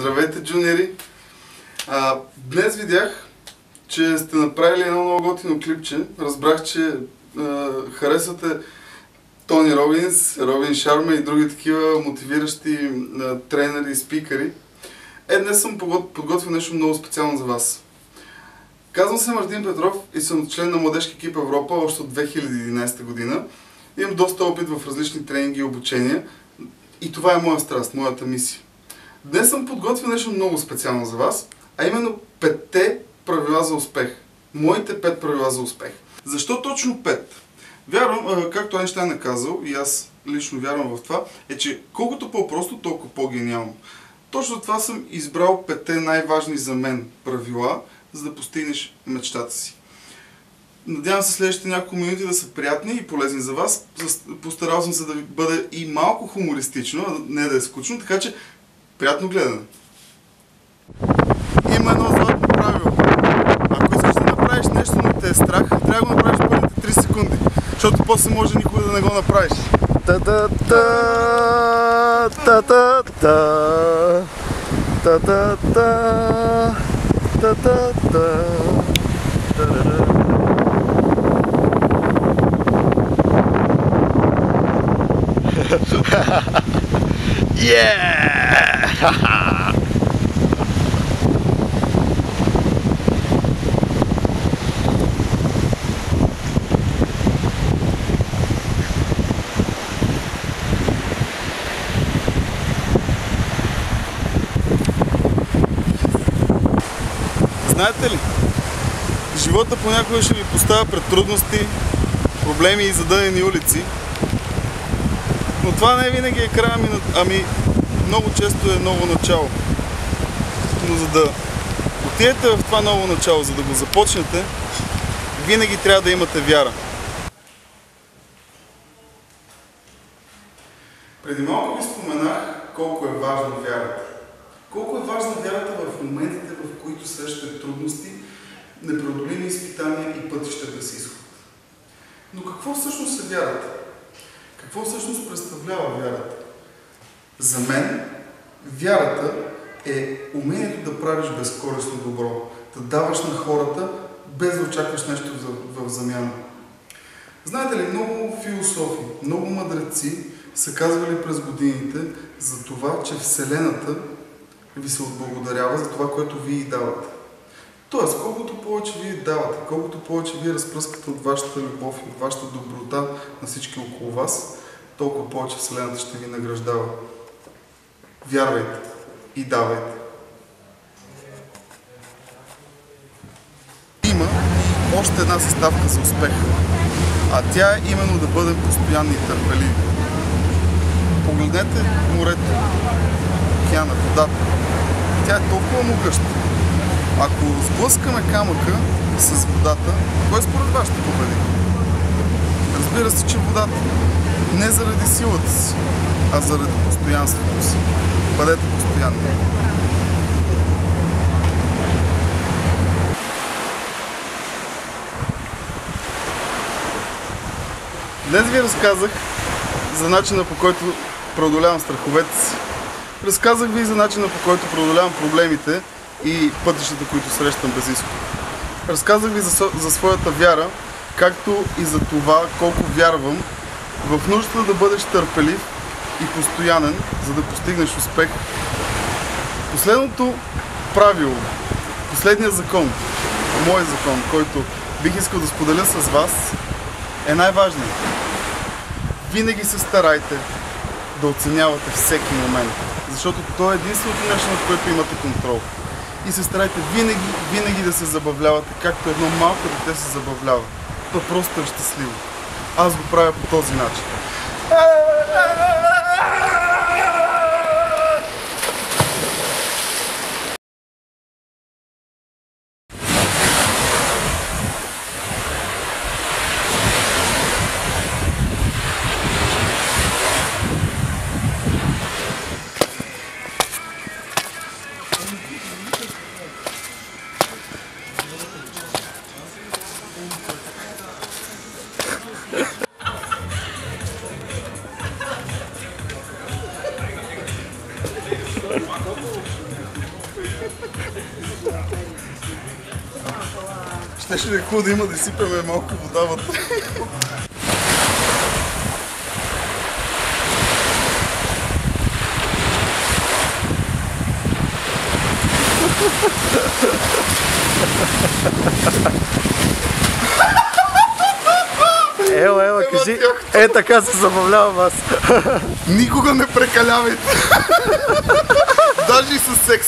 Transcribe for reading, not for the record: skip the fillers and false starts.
Здравейте, джуниори! Днес видях, че сте направили едно много готино клипче. Разбрах, че харесвате Тони Робинс, Робин Шарма и други такива мотивиращи тренери и спикъри. Днес съм подготвил нещо много специално за вас. Казвам се Мартин Петров и съм член на младежки екип Европа още от 2011 година. Имам доста опит в различни тренинги и обучения и това е моя страст, моята мисия. Днес съм подготвил нещо много специално за вас, а именно 5-те правила за успех. Моите 5 правила за успех. Защо точно 5? Вярвам, както Айнщайн е казал, и аз лично вярвам в това, е, че колкото по-просто, толкова по-гениално. Точно това съм избрал 5-те най-важни за мен правила, за да постигнеш мечтата си. Надявам се следващите няколко минути да са приятни и полезни за вас. Постарал съм се да ви бъде и малко хумористично, а не да е скучно, така че приятно гледане. Има едно златно правило. Ако искаш да направиш нещо, но те е страх, трябва да го направиш първите 3 секунди, защото после може никога да не го направиш. Yeah! Знаете ли, живота понякога ще ви поставя пред трудности, проблеми и задънени улици, но това не винаги е края, ами много често е ново начало. Но за да отидете в това ново начало, за да го започнете, винаги трябва да имате вяра. Преди малко ви споменах колко е важна вярата. Колко е важна вярата в моментите, в които срещате трудности, непреодолими изпитания и пътища без изход. Но какво всъщност е вярата? Какво всъщност представлява вярата? За мен вярата е умението да правиш безкористно добро, да даваш на хората, без да очакваш нещо в замяна. Знаете ли, много философи, много мъдреци са казвали през годините за това, че Вселената ви се отблагодарява за това, което вие давате. Тоест, колкото повече вие давате, колкото повече вие разпръскате от вашата любов и от вашата доброта на всички около вас, толкова повече Вселената ще ви награждава. Вярвайте и давайте. Има още една съставка за успех, а тя е именно да бъдем постоянни и търпеливи. Погледнете морето, океана, водата. Тя е толкова могъща. Ако сблъскаме камъка с водата, кой според вас ще победи? Разбира се, че водата. Не заради силата си, а заради постоянството си. Бъдете постоянни. Днес ви разказах за начина, по който преодолявам страховете си. Разказах ви за начина, по който преодолявам проблемите и пътищата, които срещам без изход. Разказах ви за своята вяра, както и за това колко вярвам в нуждата да бъдеш търпелив и постоянен, за да постигнеш успех. Последното правило, последният закон, мой закон, който бих искал да споделя с вас, е най-важният. Винаги се старайте да оценявате всеки момент, защото то е единственото нещо, над което имате контрол. И се старайте винаги да се забавлявате, както едно малко дете се забавлява. То просто е щастливо. Аз го правя по този начин. Щеше да е хубаво да има да сипеме малко вода вътре. Ела, кажи, така се забавлявам аз. Никога не прекалявайте. Даже и със секс.